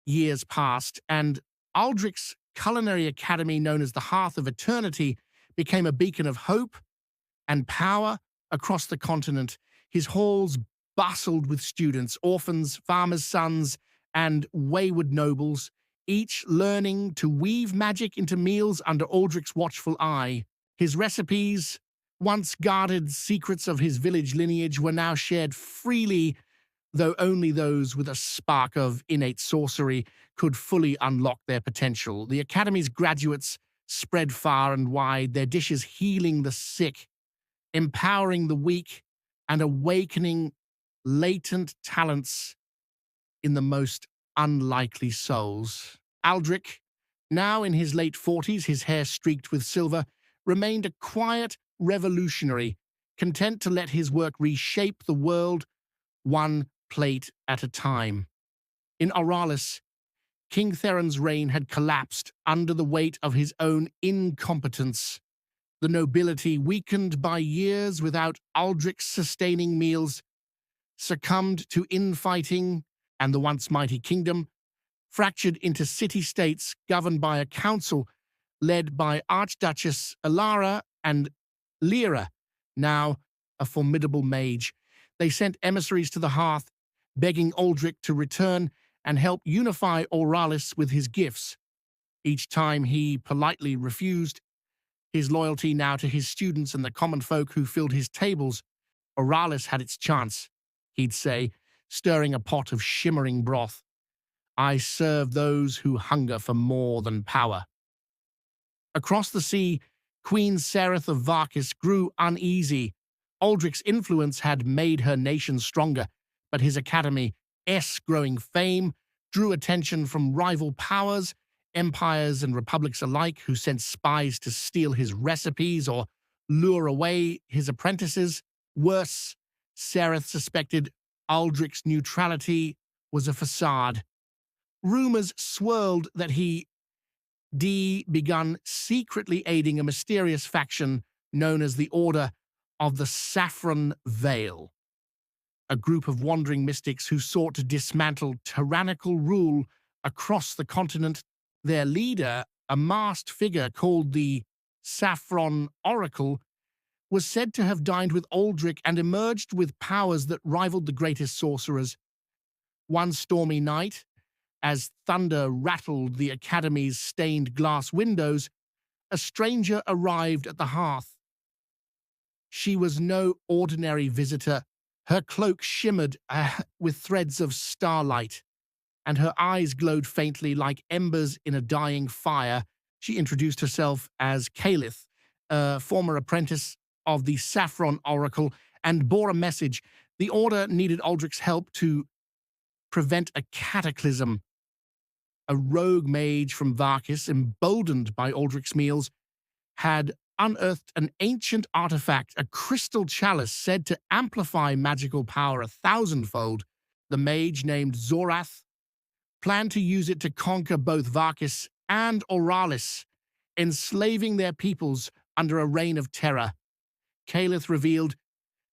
years passed, and Aldric's culinary academy, known as the Hearth of Eternity, became a beacon of hope and power across the continent. His halls bustled with students, orphans, farmers' sons, and wayward nobles, each learning to weave magic into meals under Aldric's watchful eye. His recipes, once guarded secrets of his village lineage, were now shared freely, though only those with a spark of innate sorcery could fully unlock their potential. The Academy's graduates spread far and wide, their dishes healing the sick, empowering the weak, and awakening latent talents in the most unlikely souls. Aldric, now in his late 40s, his hair streaked with silver, remained a quiet revolutionary, content to let his work reshape the world one plate at a time. In Auralis, King Theron's reign had collapsed under the weight of his own incompetence. The nobility, weakened by years without Aldric's sustaining meals, succumbed to infighting, and the once mighty kingdom fractured into city-states governed by a council led by Archduchess Lira and Lira, now a formidable mage. They sent emissaries to the hearth, begging Aldric to return and help unify Auralis with his gifts. Each time he politely refused, his loyalty now to his students and the common folk who filled his tables. Auralis had its chance, he'd say, stirring a pot of shimmering broth. I serve those who hunger for more than power. Across the sea, Queen Zorath of Varkis grew uneasy. Aldric's influence had made her nation stronger, but his academy's growing fame drew attention from rival powers, empires and republics alike, who sent spies to steal his recipes or lure away his apprentices. Worse, Zorath suspected Aldric's neutrality was a facade. Rumors swirled that he begun secretly aiding a mysterious faction known as the Order of the Saffron Veil, a group of wandering mystics who sought to dismantle tyrannical rule across the continent. Their leader, a masked figure called the Saffron Oracle, was said to have dined with Aldric and emerged with powers that rivaled the greatest sorcerers. One stormy night, as thunder rattled the Academy's stained glass windows, a stranger arrived at the hearth. She was no ordinary visitor. Her cloak shimmered with threads of starlight, and her eyes glowed faintly like embers in a dying fire. She introduced herself as Kaelith, a former apprentice of the Saffron Oracle, and bore a message. The Order needed Aldric's help to prevent a cataclysm. A rogue mage from Varkis, emboldened by Aldric's meals, had unearthed an ancient artifact, a crystal chalice said to amplify magical power 1,000-fold. The mage, named Zorath, planned to use it to conquer both Varkis and Auralis, enslaving their peoples under a reign of terror. Kaelith revealed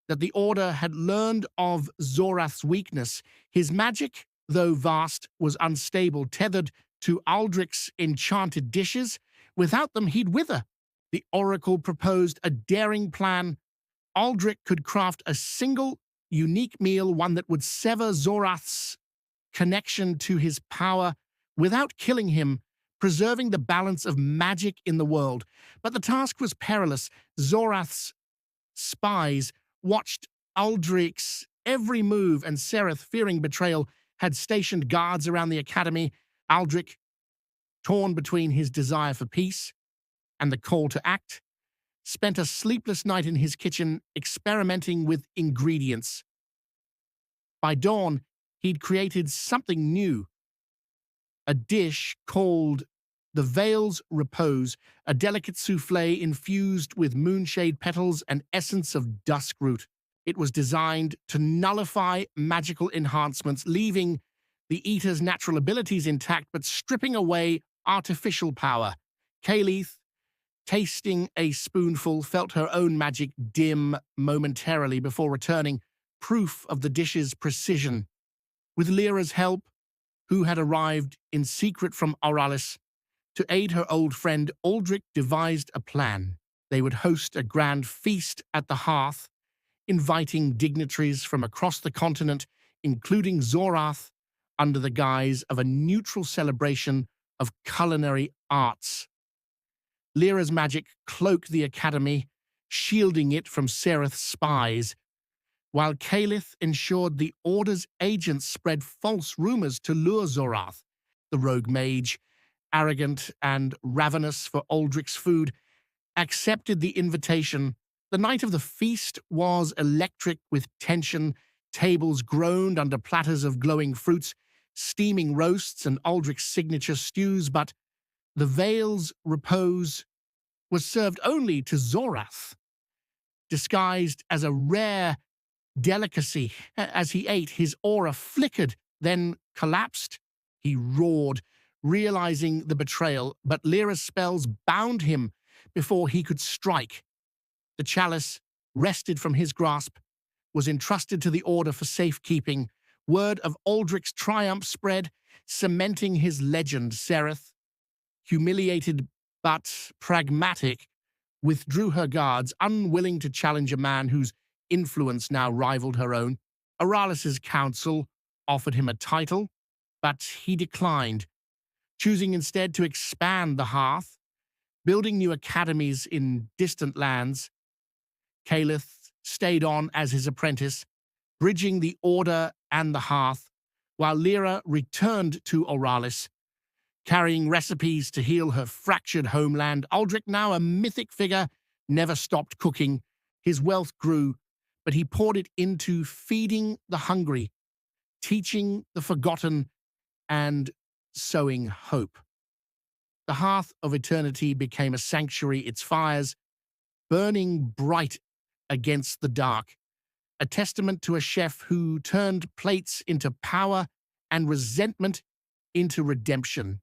that the Order had learned of Zorath's weakness. His magic, though vast, was unstable, tethered to Aldric's enchanted dishes. Without them, he'd wither. The Oracle proposed a daring plan. Aldric could craft a single, unique meal, one that would sever Zorath's connection to his power without killing him, preserving the balance of magic in the world. But the task was perilous. Zorath's spies watched Aldric's every move, and Zorath, fearing betrayal, had stationed guards around the Academy. Aldric, torn between his desire for peace and the call to act, spent a sleepless night in his kitchen experimenting with ingredients. By dawn, he'd created something new, a dish called the Veil's Repose, a delicate souffle infused with moonshade petals and essence of duskroot. It was designed to nullify magical enhancements, leaving the eater's natural abilities intact but stripping away artificial power. Kaelith, tasting a spoonful, felt her own magic dim momentarily before returning, proof of the dish's precision. With Lira's help, who had arrived in secret from Auralis to aid her old friend, Aldric devised a plan. They would host a grand feast at the hearth, inviting dignitaries from across the continent, including Zorath, under the guise of a neutral celebration of culinary arts. Lira's magic cloaked the academy, shielding it from Zorath's spies, while Kaelith ensured the Order's agents spread false rumors to lure Zorath. The rogue mage, arrogant and ravenous for Aldric's food, accepted the invitation. The night of the feast was electric with tension. Tables groaned under platters of glowing fruits, steaming roasts, and Aldric's signature stews, but the Veil's Repose was served only to Zorath, disguised as a rare delicacy. As he ate, his aura flickered, then collapsed. He roared, realizing the betrayal, but Lira's spells bound him before he could strike. The chalice, wrested from his grasp, was entrusted to the Order for safekeeping. Word of Aldric's triumph spread, cementing his legend. Zorath, humiliated but pragmatic, withdrew her guards, unwilling to challenge a man whose influence now rivaled her own. Auralis's council offered him a title, but he declined, choosing instead to expand the hearth, building new academies in distant lands. Kaelith stayed on as his apprentice, bridging the Order and the hearth, while Lira returned to Auralis, carrying recipes to heal her fractured homeland. Aldric, now a mythic figure, never stopped cooking. His wealth grew, but he poured it into feeding the hungry, teaching the forgotten, and sowing hope. The hearth of eternity became a sanctuary, its fires burning bright against the dark, a testament to a chef who turned plates into power and resentment into redemption.